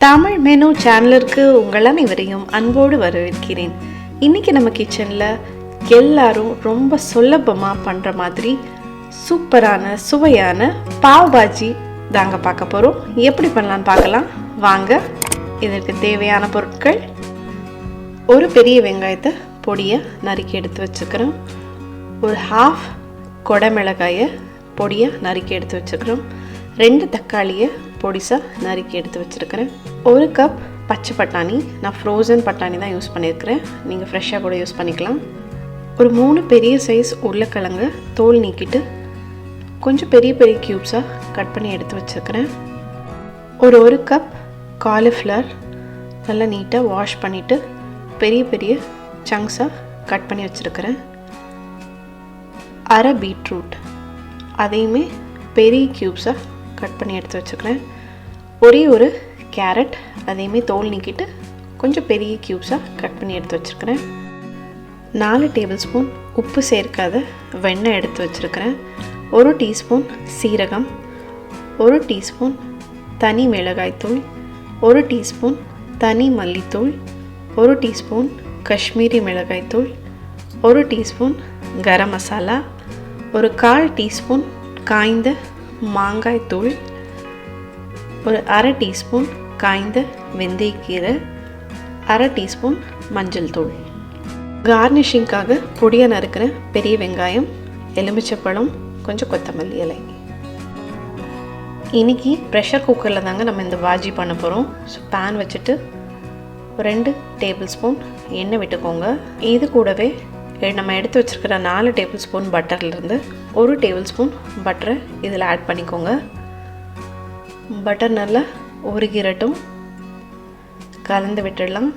Tamil menu சேனலுக்கு உங்கள் அனைவரையும் அன்போடு வரவேற்கிறேன். இன்றைக்கி நம்ம கிச்சனில் எல்லாரும் ரொம்ப சுலபமாக பண்ணுற மாதிரி சூப்பரான சுவையான பாவ் பாஜி தாங்க பார்க்க போகிறோம். எப்படி பண்ணலான்னு பார்க்கலாம் வாங்க. இதற்கு தேவையான பொருட்கள்: ஒரு பெரிய வெங்காயத்தை பொடியை நறுக்கி எடுத்து வச்சுக்கிறோம். ஒரு ஹாஃப் கொடமிளகாயை பொடியை நறுக்கி எடுத்து வச்சுக்கிறோம். 2 தக்காளியை பொடிசாக நறுக்கி எடுத்து வச்சுருக்கிறேன். 1 கப் பச்சை பட்டாணி, நான் ஃப்ரோசன் பட்டாணி தான் யூஸ் பண்ணியிருக்கிறேன், நீங்கள் ஃப்ரெஷ்ஷாக கூட யூஸ் பண்ணிக்கலாம். ஒரு 3 பெரிய சைஸ் உருளைக்கிழங்கு தோல் நீக்கிட்டு கொஞ்சம் பெரிய பெரிய க்யூப்ஸாக கட் பண்ணி எடுத்து வச்சுருக்கிறேன். ஒரு கப் காலிஃப்ளவர் நல்லா நீட்டாக வாஷ் பண்ணிவிட்டு பெரிய பெரிய சங்க்ஸாக கட் பண்ணி வச்சுருக்கிறேன். அரை பீட்ரூட் அதையுமே பெரிய க்யூப்ஸாக கட் பண்ணி எடுத்து வச்சுக்கிறேன். ஒரு கேரட் அதையுமே தோல் நீக்கிட்டு கொஞ்சம் பெரிய க்யூப்ஸாக கட் பண்ணி எடுத்து வச்சுருக்கிறேன். 4 டேபிள் ஸ்பூன் உப்பு சேர்க்காத வெண்ணெய் எடுத்து வச்சுருக்கிறேன். 1 டீஸ்பூன் சீரகம், 1 டீஸ்பூன் தனி மிளகாய்த்தூள், 1 டீஸ்பூன் தனி மல்லித்தூள், 1 டீஸ்பூன் காஷ்மீரி மிளகாய்த்தூள், 1 டீஸ்பூன் கரம் மசாலா, ஒரு 1/4 டீஸ்பூன் காய்ந்த மாங்காய்த்தூள், ஒரு அரை டீஸ்பூன் காய்ந்த வெந்தயக்கீரை, அரை டீஸ்பூன் மஞ்சள் தூள். கார்னிஷிங்காக பொடியாக நறுக்கிற பெரிய வெங்காயம், எலுமிச்சப்பழம், கொஞ்சம் கொத்தமல்லி இலை. இன்றைக்கி ப்ரெஷர் குக்கரில் தாங்க நம்ம இந்த பாஜி பண்ண போகிறோம். ஸோ பேன் வச்சுட்டு 2 டேபிள் ஸ்பூன் எண்ணெய் விட்டுக்கோங்க. இது கூடவே நம்ம எடுத்து வச்சுருக்கிற 4 டேபிள் ஸ்பூன் பட்டர்லேருந்து 1 டேபிள் ஸ்பூன் பட்டரை இதில் ஆட் பண்ணிக்கோங்க. பட்டர் நல்லா உருகிரட்டும், கலந்து விட்டுடலாம்.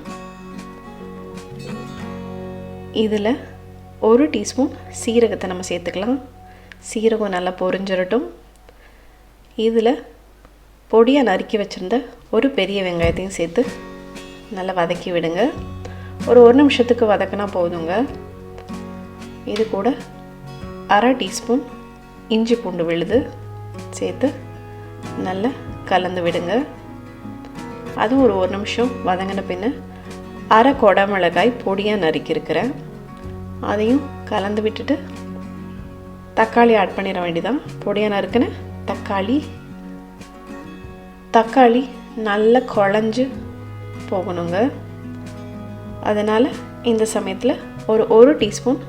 இதில் 1 டீஸ்பூன் சீரகத்தை நம்ம சேர்த்துக்கலாம். சீரகம் நல்லா பொரிஞ்சிரட்டும். இதில் பொடியாக நறுக்கி வச்சுருந்த ஒரு பெரிய வெங்காயத்தையும் சேர்த்து நல்லா வதக்கி விடுங்க. ஒரு 1 நிமிஷத்துக்கு வதக்கினா போதுங்க. இது கூட அரை டீஸ்பூன் இஞ்சி பூண்டு விழுது சேர்த்து நல்லா கலந்து விடுங்க. அதுவும் ஒரு 1 நிமிஷம் வதங்கின பின்ன அரை கொடமிளகாய் பொடியாக நறுக்கியிருக்கிறேன், அதையும் கலந்து விட்டுட்டு தக்காளி ஆட் பண்ணிட வேண்டியதான். பொடியாக நறுக்கின தக்காளி நல்லா குழஞ்சு போகணுங்க. அதனால் இந்த சமயத்தில் ஒரு டீஸ்பூன்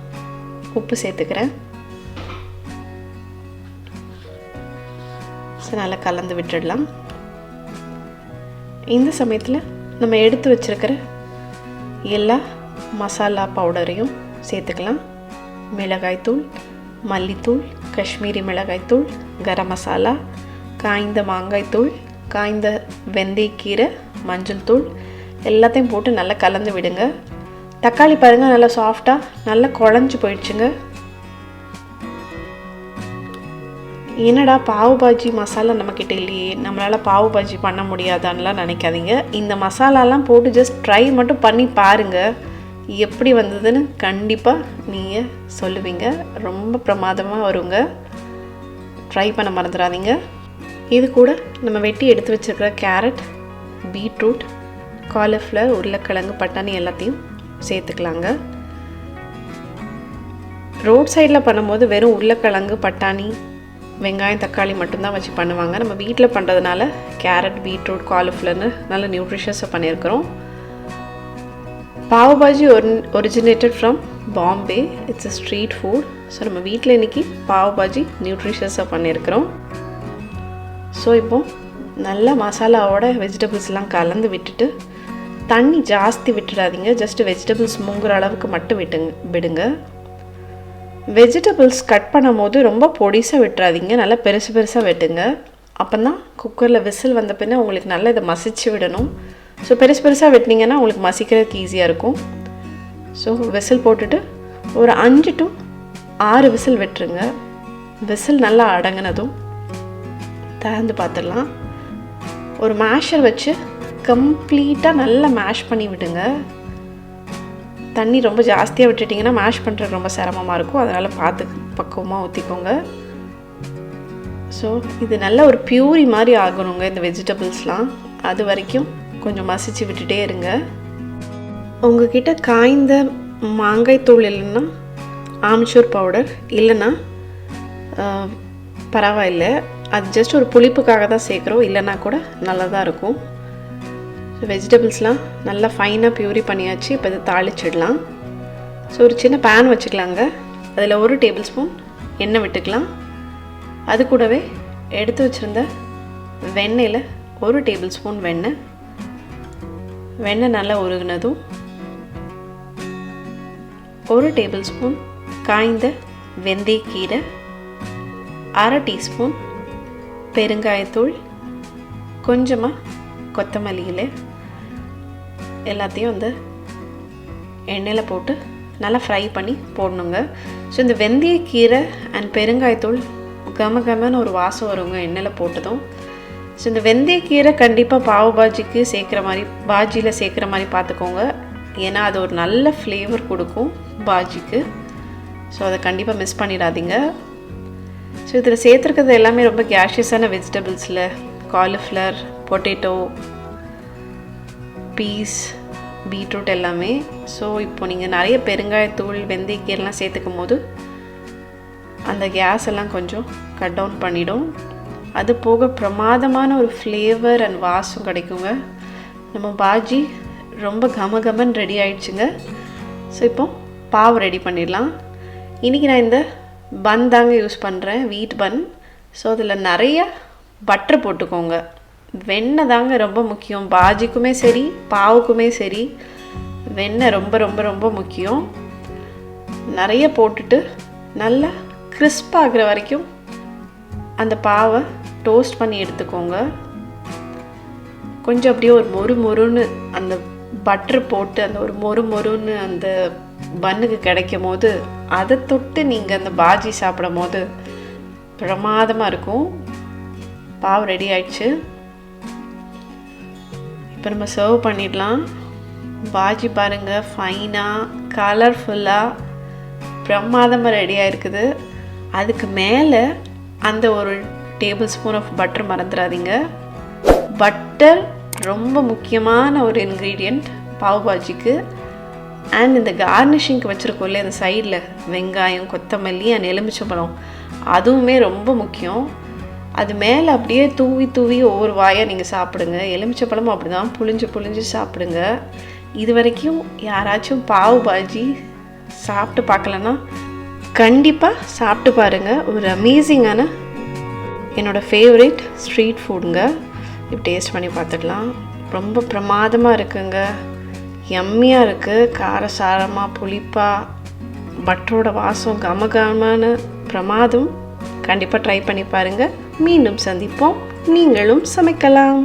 உப்பு சேர்த்துக்கிறேன். நல்லா கலந்து விட்டுடலாம். இந்த சமயத்தில் நம்ம எடுத்து வச்சுருக்கிற எல்லா மசாலா பவுடரையும் சேர்த்துக்கலாம். மிளகாய்த்தூள், மல்லித்தூள், காஷ்மீரி மிளகாய்த்தூள், கரம் மசாலா, காய்ந்த மாங்காய்த்தூள், காய்ந்த வெந்தயக்கீரை, மஞ்சள் தூள் எல்லாத்தையும் போட்டு நல்லா கலந்து விடுங்க. தக்காளி பாருங்கள் நல்லா சாஃப்டாக நல்லா குழஞ்சி போயிடுச்சுங்க. என்னடா பாவ் பாஜி மசாலா நம்மக்கிட்ட இல்லையே, நம்மளால் பாவ் பாஜி பண்ண முடியாதான்லாம் நினைக்காதீங்க. இந்த மசாலாலாம் போட்டு ஜஸ்ட் ட்ரை மட்டும் பண்ணி பாருங்கள், எப்படி வந்ததுன்னு கண்டிப்பாக நீங்கள் சொல்லுவீங்க. ரொம்ப பிரமாதமாக வருங்க. ட்ரை பண்ண மறந்துடாதீங்க. இது கூட நம்ம வெட்டி எடுத்து வச்சுருக்கிற கேரட், பீட்ரூட், காலிஃப்ளவர், உருளைக்கிழங்கு, பட்டாணி எல்லாத்தையும் சேர்த்துக்கலாங்க. ரோட் சைடில் பண்ணும்போது வெறும் உருளைக்கிழங்கு, பட்டாணி, வெங்காயம், தக்காளி மட்டும்தான் வச்சு பண்ணுவாங்க. நம்ம வீட்டில் பண்ணுறதுனால கேரட், பீட்ரூட், காலிஃப்ளவர்னு நல்ல நியூட்ரிஷியஸாக பண்ணியிருக்கிறோம். Pav bhaji originated from Bombay. It's a street food. So நம்ம வீட்டில் இன்றைக்கி பாவ் பாஜி நியூட்ரிஷியஸாக பண்ணியிருக்கிறோம். ஸோ இப்போது நல்லா மசாலாவோட வெஜிடபிள்ஸ்லாம் கலந்து விட்டுட்டு, தண்ணி ஜாஸ்தி விட்டுடாதீங்க, ஜஸ்ட் வெஜிடபிள்ஸ் மூங்குற அளவுக்கு மட்டும் விடுங்க. வெஜிடபிள்ஸ் கட் பண்ணும் போது ரொம்ப பொடிசாக விட்டுறாதீங்க, நல்லா பெருசாக வெட்டுங்க. அப்போ தான் குக்கரில் விசில் வந்த பின்ன உங்களுக்கு நல்லா இதை மசிச்சு விடணும். ஸோ பெருசாக வெட்டினீங்கன்னா உங்களுக்கு மசிக்கிறதுக்கு ஈஸியாக இருக்கும். ஸோ விசில் போட்டுட்டு ஒரு 5 to 6 விசில் விட்டுருங்க. விசில் நல்லா அடங்கினதும் திறந்து பார்த்துடலாம். ஒரு மேஷர் வச்சு கம்ப்ளீட்டாக நல்லா மேஷ் பண்ணி விடுங்க. தண்ணி ரொம்ப ஜாஸ்தியாக விட்டுட்டிங்கன்னா மேஷ் பண்ணுறது ரொம்ப சிரமமாக இருக்கும், அதனால் பார்த்து பக்குவமாக ஊற்றிக்கோங்க. ஸோ இது நல்ல ஒரு பியூரி மாதிரி ஆகணுங்க இந்த வெஜிடபிள்ஸ்லாம். அது வரைக்கும் கொஞ்சம் மசிச்சு விட்டுட்டே இருங்க. உங்ககிட்ட காய்ந்த மாங்காய் தூள் இல்லைன்னா ஆம்ச்சூர் பவுடர் இல்லைன்னா பரவாயில்லை, அது ஜஸ்ட் ஒரு புளிப்புக்காக தான் சேர்க்குறோம், இல்லைன்னா கூட நல்லா தான் இருக்கும். ஸோ வெஜிடபிள்ஸ்லாம் நல்லா ஃபைனாக பியூரி பண்ணியாச்சு. இப்போ இதை தாளிச்சிடலாம். ஸோ ஒரு சின்ன பேன் வச்சுக்கலாங்க. அதில் 1 டேபிள் ஸ்பூன் எண்ணெய் விட்டுக்கலாம். அது கூடவே எடுத்து வச்சுருந்த வெண்ணெயில் 1 டேபிள் ஸ்பூன் வெண்ணெய் நல்லா உருகுனதும் 1 டேபிள் ஸ்பூன் காய்ந்த வெந்தயக்கீரை, 1/2 டீஸ்பூன் பெருங்காயத்தூள், கொஞ்சமாக கொத்தமல்லி இலை எல்லாத்தையும் வந்து எண்ணெயில் போட்டு நல்லா ஃப்ரை பண்ணி போடணுங்க. ஸோ இந்த வெந்தயக்கீரை அண்ட் பெருங்காயத்தூள் கமகமன்னு ஒரு வாசம் வருங்க எண்ணெயில் போட்டதும். ஸோ இந்த வெந்தயக்கீரை கண்டிப்பாக பாவ் பாஜிக்கு சேர்க்குற மாதிரி, பாஜியில் சேர்க்குற மாதிரி பார்த்துக்கோங்க. ஏன்னா அது ஒரு நல்ல ஃப்ளேவர் கொடுக்கும் பாஜிக்கு. ஸோ அதை கண்டிப்பாக மிஸ் பண்ணிடாதீங்க. ஸோ இதில் சேர்த்துருக்கிறது எல்லாமே ரொம்ப கேஷியஸான வெஜிடபிள்ஸில் காலிஃப்ளவர், பொட்டேட்டோ, பீஸ், பீட்ரூட் எல்லாமே. ஸோ இப்போ நீங்கள் நிறைய பெருங்காயத்தூள் வெந்தயக்கீரைலாம் சேர்த்துக்கும் போது அந்த கேஸ் எல்லாம் கொஞ்சம் கட் டவுன் பண்ணிடும். அது போக பிரமாதமான ஒரு ஃப்ளேவர் அண்ட் வாசம் கிடைக்குங்க. நம்ம பாஜி ரொம்ப கமகமன்னு ரெடி ஆயிடுச்சுங்க. ஸோ இப்போ பாவ் ரெடி பண்ணிடலாம். இன்றைக்கி நான் இந்த பன் தாங்க யூஸ் பண்ணுறேன், வீட் பன். ஸோ அதில் நிறைய பட்டர் போட்டுக்கோங்க. வெண்ணெய் தாங்க ரொம்ப முக்கியம். பாஜிக்குமே சரி பாவுக்குமே சரி வெண்ணெய் ரொம்ப ரொம்ப ரொம்ப முக்கியம். நிறைய போட்டுட்டு நல்லா கிறிஸ்பாகிற வரைக்கும் அந்த பாவை டோஸ்ட் பண்ணி எடுத்துக்கோங்க. கொஞ்சம் அப்படியே ஒரு மொறுன்னு அந்த பட்டர் போட்டு அந்த ஒரு மொறுன்னு அந்த பன்னுக்கு கிடைக்கும் போது அதை தொட்டு நீங்கள் அந்த பாஜி சாப்பிடும் போது பிரமாதமாக இருக்கும். பாவு ரெடி ஆயிடுச்சு. இப்போ நம்ம சர்வ் பண்ணிடலாம். பாஜி பாருங்கள், ஃபைனாக கலர்ஃபுல்லாக பிரமாதமாக ரெடியாக இருக்குது. அதுக்கு மேலே அந்த ஒரு டேபிள் ஸ்பூன் ஆஃப் பட்டர் மறந்துடாதீங்க. பட்டர் ரொம்ப முக்கியமான ஒரு இன்க்ரீடியண்ட் பாவ் பாஜிக்கு. அண்ட் இந்த கார்னிஷிங்க்கு வச்சுருக்கோம்ல அந்த சைடில் வெங்காயம், கொத்தமல்லி அண்ட் எலுமிச்சம்பழம், அதுவுமே ரொம்ப முக்கியம். அது மேலே அப்படியே தூவி ஒவ்வொரு வாயாக நீங்கள் சாப்பிடுங்க. எலுமிச்சம்பழமும் அப்படி தான் புளிஞ்சு சாப்பிடுங்க. இது வரைக்கும் யாராச்சும் பாவ் பாஜி சாப்பிட்டு பார்க்கலன்னா கண்டிப்பாக சாப்பிட்டு பாருங்கள். ஒரு அமேசிங்கான என்னோடய ஃபேவரட் ஸ்ட்ரீட் ஃபுட்டுங்க. இப்போ டேஸ்ட் பண்ணி பார்த்துடலாம். ரொம்ப பிரமாதமாக இருக்குங்க, யம்மியாக இருக்குது. காரசாரமாக புளிப்பாக பட்டரோட வாசம் கமகமான பிரமாதம். கண்டிப்பாக ட்ரை பண்ணி பாருங்கள். மீண்டும் சந்திப்போம். நீங்களும் சமைக்கலாம்.